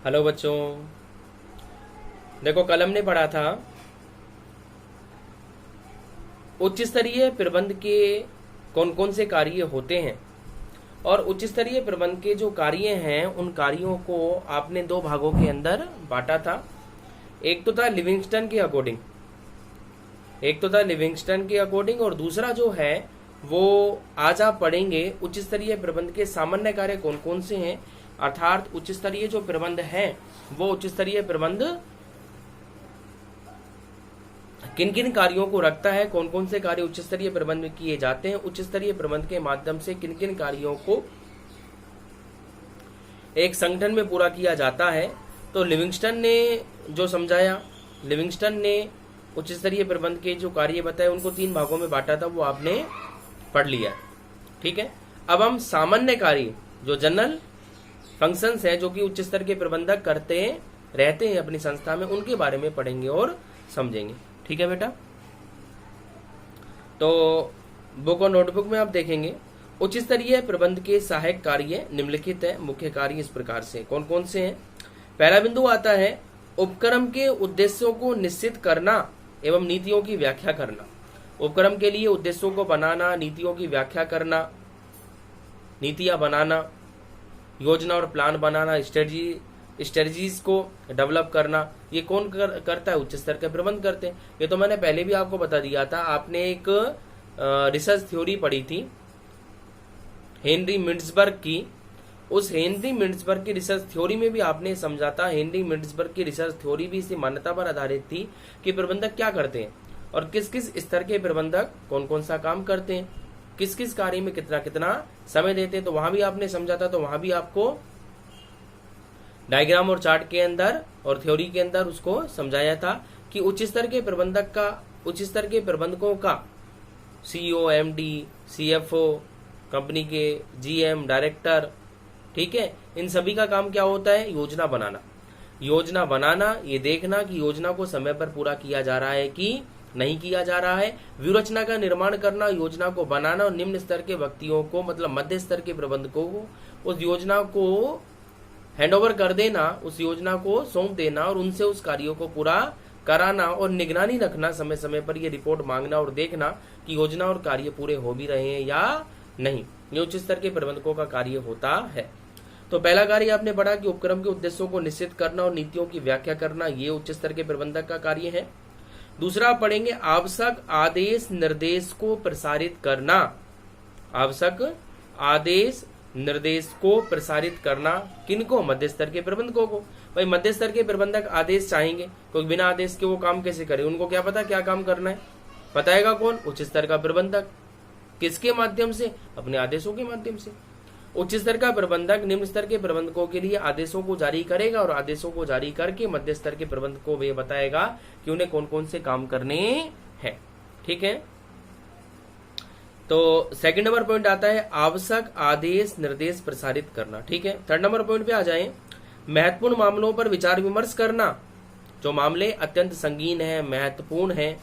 Hello बच्चों। देखो, कल हमने पढ़ा था उच्च स्तरीय प्रबंध के कौन कौन से कार्य होते हैं। और उच्च स्तरीय प्रबंध के जो कार्य हैं उन कार्यों को आपने दो भागों के अंदर बांटा था। एक तो था लिविंगस्टन के अकॉर्डिंग और दूसरा जो है वो आज आप पढ़ेंगे उच्च स्तरीय प्रबंध के सामान्य कार्य कौन कौन से हैं। अर्थात उच्च स्तरीय जो प्रबंध है वो उच्च स्तरीय प्रबंध किन किन कार्यों को रखता है, कौन कौन से कार्य उच्च स्तरीय प्रबंध में किए जाते हैं, उच्च स्तरीय प्रबंध के माध्यम से किन किन कार्यों को एक संगठन में पूरा किया जाता है। तो लिविंगस्टन ने जो समझाया, लिविंगस्टन ने उच्च स्तरीय प्रबंध के जो कार्य बताए उनको तीन भागों में बांटा था, वो आपने पढ़ लिया। ठीक है, अब हम सामान्य कार्य जो जनरल फंक्शंस है जो कि उच्च स्तर के प्रबंधक करते रहते हैं अपनी संस्था में, उनके बारे में पढ़ेंगे और समझेंगे। ठीक है बेटा, तो बुक और नोटबुक में आप देखेंगे उच्च स्तरीय प्रबंध के सहायक कार्य निम्नलिखित है। मुख्य कार्य इस प्रकार से कौन कौन से हैं। पहला बिंदु आता है उपक्रम के उद्देश्यों को निश्चित करना एवं नीतियों की व्याख्या करना। उपक्रम के लिए उद्देश्यों को बनाना, नीतियों की व्याख्या करना, नीतियां बनाना, योजना और प्लान बनाना, स्ट्रेटजीज को डेवलप करना, ये कौन करता है? उच्च स्तर के प्रबंध करते हैं। ये तो मैंने पहले भी आपको बता दिया था। आपने एक रिसर्च थ्योरी पढ़ी थी हेनरी मिंड्सबर्ग की। उस हेनरी मिंड्सबर्ग की रिसर्च थ्योरी में भी आपने समझा था, हेनरी मिंड्सबर्ग की रिसर्च थ्योरी भी इसी मान्यता पर आधारित थी कि प्रबंधक क्या करते हैं और किस किस स्तर के प्रबंधक कौन कौन सा काम करते हैं, किस किस कार्य में कितना कितना समय देते हैं। तो वहां भी आपने समझा था, तो वहां भी आपको डायग्राम और चार्ट के अंदर और थ्योरी के अंदर उसको समझाया था कि उच्च स्तर के प्रबंधकों का सीईओ, एमडी, सीएफओ, कंपनी के जीएम, डायरेक्टर, ठीक है, इन सभी का काम क्या होता है? योजना बनाना, ये देखना कि योजना को समय पर पूरा किया जा रहा है कि नहीं किया जा रहा है। व्यूरचना का निर्माण करना, योजना को बनाना और निम्न स्तर के व्यक्तियों को मतलब मध्य स्तर के प्रबंधकों को उस योजना को हैंडओवर कर देना, उस योजना को सौंप देना और उनसे उस कार्यों को पूरा कराना और निगरानी रखना, समय समय पर ये रिपोर्ट मांगना और देखना कि योजना और कार्य पूरे हो भी रहे हैं या नहीं। ये उच्च स्तर के प्रबंधकों का कार्य होता है। तो पहला कार्य आपने पढ़ा कि उपक्रम के उद्देश्यों को निश्चित करना और नीतियों की व्याख्या करना, ये उच्च स्तर के प्रबंधक का कार्य है। दूसरा आप पढ़ेंगे आवश्यक आदेश निर्देश को प्रसारित करना। आवश्यक आदेश निर्देश को प्रसारित करना किनको? मध्य स्तर के प्रबंधकों को। भाई मध्य स्तर के प्रबंधक आदेश चाहेंगे, क्योंकि बिना आदेश के वो काम कैसे करे? उनको क्या पता क्या काम करना है? बताएगा कौन? उच्च स्तर का प्रबंधक। किसके माध्यम से? अपने आदेशों के माध्यम से। उच्च स्तर का प्रबंधक निम्न स्तर के प्रबंधकों के लिए आदेशों को जारी करेगा और आदेशों को जारी करके मध्य स्तर के प्रबंधकों को ये बताएगा कि उन्हें कौन कौन से काम करने हैं। ठीक है, तो सेकंड नंबर पॉइंट आता है आवश्यक आदेश निर्देश प्रसारित करना। ठीक है, थर्ड नंबर पॉइंट पे आ जाए महत्वपूर्ण मामलों पर विचार विमर्श करना। जो मामले अत्यंत संगीन है, महत्वपूर्ण है,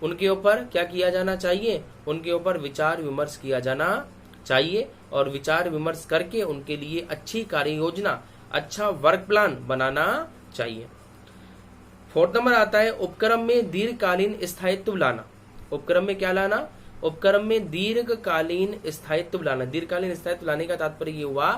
उनके ऊपर क्या किया जाना चाहिए? उनके ऊपर विचार विमर्श किया जाना चाहिए और विचार विमर्श करके उनके लिए अच्छी कार्य योजना, अच्छा वर्क प्लान बनाना चाहिए। फोर्थ नंबर आता है उपक्रम में दीर्घकालीन स्थायित्व लाना। उपक्रम में क्या लाना? उपक्रम में दीर्घकालीन स्थायित्व लाना। दीर्घकालीन स्थायित्व लाने का तात्पर्य ये हुआ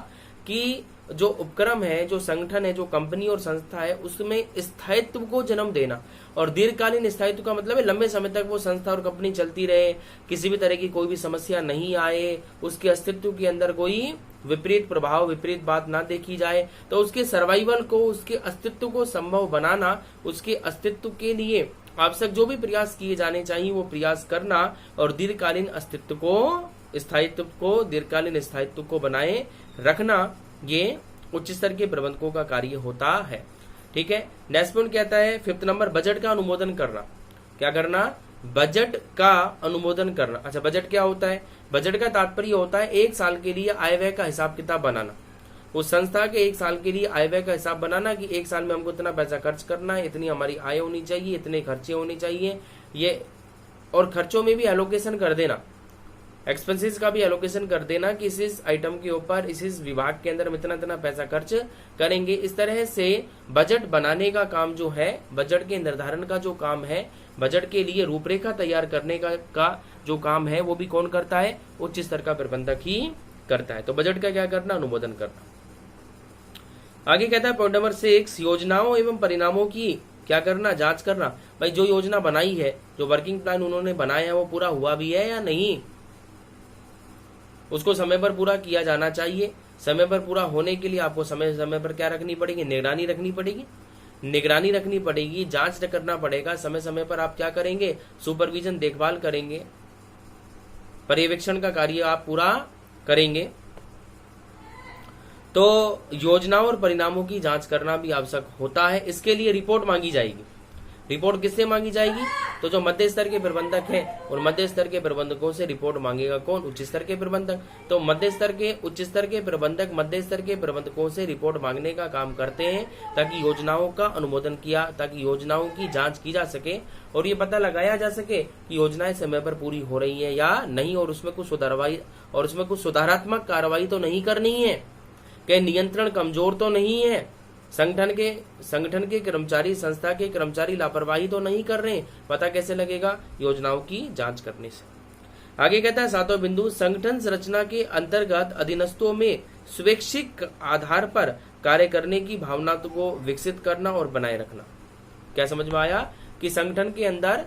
कि जो उपक्रम है, जो संगठन है, जो कंपनी और संस्था है, उसमें स्थायित्व को जन्म देना। और दीर्घकालीन स्थायित्व का मतलब है लंबे समय तक वो संस्था और कंपनी चलती रहे, किसी भी तरह की कोई भी समस्या नहीं आए, उसके अस्तित्व के अंदर कोई विपरीत प्रभाव, विपरीत बात ना देखी जाए। तो उसके सर्वाइवल को, उसके अस्तित्व को संभव बनाना, उसके अस्तित्व के लिए आवश्यक जो भी प्रयास किए जाने चाहिए वो प्रयास करना और दीर्घकालीन दीर्घकालीन स्थायित्व को बनाए रखना, ये उच्च स्तर के प्रबंधकों का कार्य होता है। ठीक है, नेक्स्ट पॉइंट कहता है फिफ्थ नंबर बजट का अनुमोदन करना। क्या करना? बजट का अनुमोदन करना। अच्छा, बजट क्या होता है? बजट का तात्पर्य होता है एक साल के लिए आय व्यय का हिसाब किताब बनाना। उस संस्था के एक साल के लिए आय व्यय का हिसाब बनाना कि एक साल में हमको इतना पैसा खर्च करना है, इतनी हमारी आय होनी चाहिए, इतने खर्चे होने चाहिए, ये और खर्चों में भी एलोकेशन कर देना। एक्सपेंसेस का भी एलोकेशन कर देना कि इस आइटम के ऊपर इस विभाग के अंदर हम इतना इतना पैसा खर्च करेंगे। इस तरह से बजट बनाने का काम जो है, बजट के निर्धारण का जो काम है, बजट के लिए रूपरेखा तैयार करने का जो काम है, वो भी कौन करता है? उच्च स्तर का प्रबंधक ही करता है। तो बजट का क्या करना? अनुमोदन करना। आगे कहता है पॉइंट नंबर 6, योजनाओं एवं परिणामों की क्या करना? जांच करना। भाई जो योजना बनाई है, जो वर्किंग प्लान उन्होंने बनाया है, वो पूरा हुआ भी है या नहीं, उसको समय पर पूरा किया जाना चाहिए। समय पर पूरा होने के लिए आपको समय समय पर क्या रखनी पड़ेगी? निगरानी रखनी पड़ेगी, निगरानी रखनी पड़ेगी, जांच करना पड़ेगा। समय समय पर आप क्या करेंगे? सुपरविजन, देखभाल करेंगे, पर्यवेक्षण का कार्य आप पूरा करेंगे। तो योजनाओं और परिणामों की जांच करना भी आवश्यक होता है। इसके लिए रिपोर्ट मांगी जाएगी। रिपोर्ट किससे मांगी जाएगी? तो जो मध्य स्तर के प्रबंधक है, और मध्य स्तर के प्रबंधकों से रिपोर्ट मांगेगा कौन? उच्च स्तर के प्रबंधक। तो मध्य स्तर के, उच्च स्तर के प्रबंधक मध्य स्तर के प्रबंधकों से रिपोर्ट मांगने का काम करते हैं, ताकि योजनाओं का अनुमोदन किया, ताकि योजनाओं की जांच की जा सके और ये पता लगाया जा सके कि योजनाएं समय पर पूरी हो रही है या नहीं, और उसमें कुछ सुधारात्मक कार्रवाई तो नहीं करनी है, कि नियंत्रण कमजोर तो नहीं है, संगठन के कर्मचारी, संस्था के कर्मचारी लापरवाही तो नहीं कर रहे। पता कैसे लगेगा? योजनाओं की जांच करने से। आगे कहता है 7वां बिंदु, संगठन संरचना के अंतर्गत अधीनस्थों में स्वैच्छिक आधार पर कार्य करने की भावना को विकसित करना और बनाए रखना। क्या समझ में आया? कि संगठन के अंदर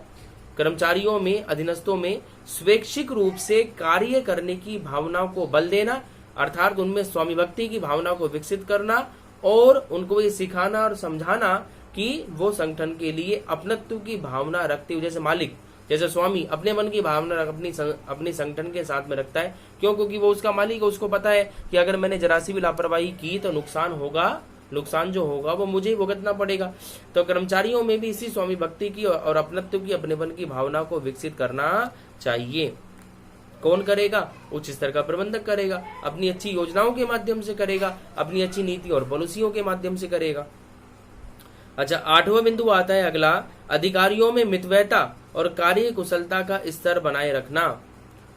कर्मचारियों में, अधीनस्थों में स्वैच्छिक रूप से कार्य करने की भावना को बल देना, अर्थात उनमें स्वामी भक्ति की भावना को विकसित करना और उनको ये सिखाना और समझाना कि वो संगठन के लिए अपनत्व की भावना रखते हुए, जैसे मालिक, जैसे स्वामी अपने मन की भावना अपनी संगठन के साथ में रखता है। क्यों? क्योंकि वो उसका मालिक है, उसको पता है कि अगर मैंने जरा सी भी लापरवाही की तो नुकसान होगा, नुकसान जो होगा वो मुझे ही भुगतना पड़ेगा। तो कर्मचारियों में भी इसी स्वामी भक्ति की और अपनत्व की, अपनेपन की भावना को विकसित करना चाहिए। कौन करेगा? उच्च स्तर का प्रबंधक करेगा, अपनी अच्छी योजनाओं के माध्यम से करेगा, अपनी अच्छी नीति और पॉलिसियों के माध्यम से करेगा। अच्छा, 8वां बिंदु आता है अगला, अधिकारियों में मितव्ययता और कार्य कुशलता का स्तर बनाए रखना।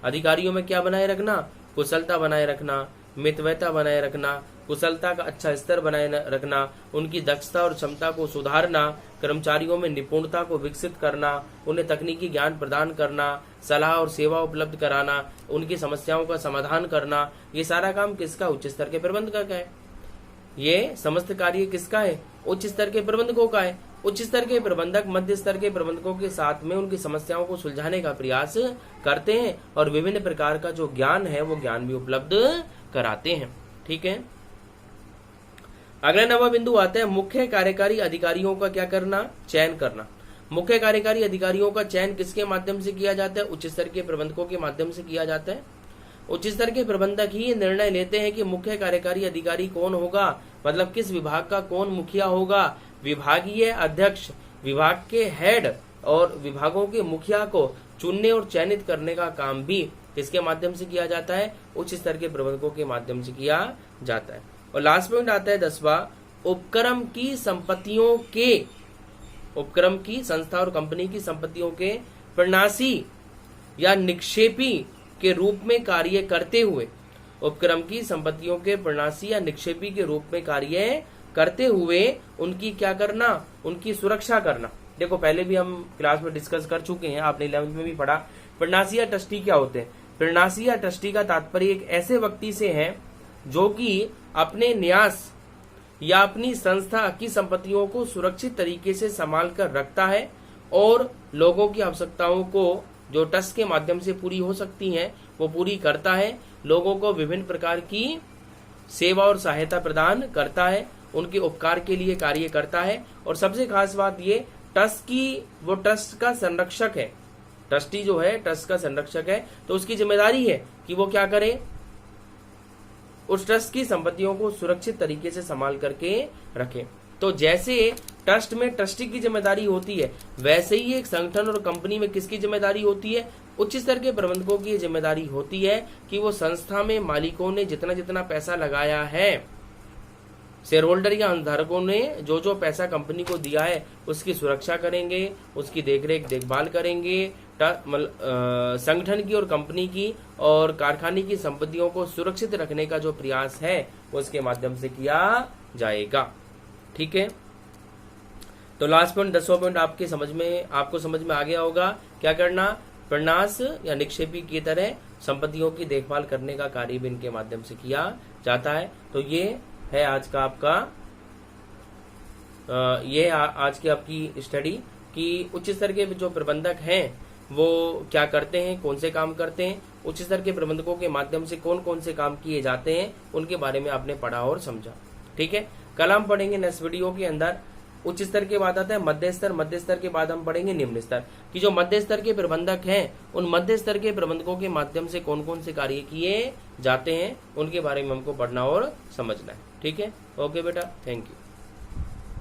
अधिकारियों में क्या बनाए रखना? कुशलता बनाए रखना, मितव्ययता बनाए रखना, कुशलता का अच्छा स्तर बनाए रखना, उनकी दक्षता और क्षमता को सुधारना, कर्मचारियों में निपुणता को विकसित करना, उन्हें तकनीकी ज्ञान प्रदान करना, सलाह और सेवा उपलब्ध कराना, उनकी समस्याओं का समाधान करना। ये सारा काम किसका? उच्च स्तर के प्रबंधक का है। ये समस्त कार्य किसका है? उच्च स्तर के प्रबंधकों का है। उच्च स्तर के प्रबंधक मध्य स्तर के प्रबंधकों के साथ में उनकी समस्याओं को सुलझाने का प्रयास करते हैं और विभिन्न प्रकार का जो ज्ञान है वो ज्ञान भी उपलब्ध कराते हैं। ठीक है। अगला 9वां बिंदु आता है मुख्य कार्यकारी अधिकारियों का क्या करना? चयन करना। मुख्य कार्यकारी अधिकारियों का चयन किसके माध्यम से किया जाता है? उच्च स्तर के प्रबंधकों के माध्यम से किया जाता है। उच्च स्तर के प्रबंधक ही निर्णय लेते हैं कि मुख्य कार्यकारी अधिकारी कौन होगा, मतलब किस विभाग का कौन मुखिया होगा। विभागीय अध्यक्ष, विभाग के हेड और विभागों के मुखिया को चुनने और चयनित करने का काम भी किसके माध्यम से किया जाता है? उच्च स्तर के प्रबंधकों के माध्यम से किया जाता है। और लास्ट पॉइंट आता है 10वां, उपक्रम की संपत्तियों के, उपक्रम की संस्था और कंपनी की संपत्तियों के प्रणासी या निक्षेपी के रूप में कार्य करते हुए, उपक्रम की संपत्तियों के प्रणासी या निक्षेपी के रूप में कार्य करते हुए उनकी क्या करना? उनकी सुरक्षा करना। देखो पहले भी हम क्लास में डिस्कस कर चुके हैं, आपने 11वीं में भी पढ़ा। प्रणासी या ट्रस्टी क्या होते हैं? प्रणासी या ट्रस्टी का तात्पर्य एक ऐसे व्यक्ति से है जो कि अपने न्यास या अपनी संस्था की संपत्तियों को सुरक्षित तरीके से संभाल कर रखता है और लोगों की आवश्यकताओं को जो ट्रस्ट के माध्यम से पूरी हो सकती हैं वो पूरी करता है, लोगों को विभिन्न प्रकार की सेवा और सहायता प्रदान करता है, उनके उपकार के लिए कार्य करता है। और सबसे खास बात ये ट्रस्ट की, वो ट्रस्ट का संरक्षक है। ट्रस्टी जो है ट्रस्ट का संरक्षक है, तो उसकी जिम्मेदारी है कि वो क्या करे? उस ट्रस्ट की संपत्तियों को सुरक्षित तरीके से संभाल करके रखे। तो जैसे ट्रस्ट में ट्रस्टी की जिम्मेदारी होती है, वैसे ही एक संगठन और कंपनी में किसकी जिम्मेदारी होती है? उच्च स्तर के प्रबंधकों की जिम्मेदारी होती है कि वो संस्था में मालिकों ने जितना जितना पैसा लगाया है, शेयर होल्डर या अंशधारकों ने जो जो पैसा कंपनी को दिया है उसकी सुरक्षा करेंगे, उसकी देखरेख देखभाल करेंगे, संगठन की और कंपनी की और कारखाने की संपत्तियों को सुरक्षित रखने का जो प्रयास है वो इसके माध्यम से किया जाएगा। ठीक है, तो लास्ट पॉइंट 10वां पॉइंट आपको समझ में आ गया होगा। क्या करना, प्रन्यास या निक्षेपी की तरह संपत्तियों की देखभाल करने का कार्य भी इनके माध्यम से किया जाता है। तो ये है आज का आपका आज की आपकी स्टडी कि उच्च स्तर के जो प्रबंधक हैं वो क्या करते हैं, कौन से काम करते हैं, उच्च स्तर के प्रबंधकों के माध्यम से कौन कौन से काम किए जाते हैं, उनके बारे में आपने पढ़ा और समझा। ठीक है, कल हम पढ़ेंगे नेक्स्ट वीडियो के अंदर उच्च स्तर के बाद आता है मध्य स्तर, मध्य स्तर के बाद हम पढ़ेंगे निम्न स्तर कि जो मध्य स्तर के प्रबंधक हैं उन मध्य स्तर के प्रबंधकों के माध्यम से कौन कौन से कार्य किए जाते हैं, उनके बारे में हमको पढ़ना और समझना है। ठीक है, ओके बेटा, थैंक यू।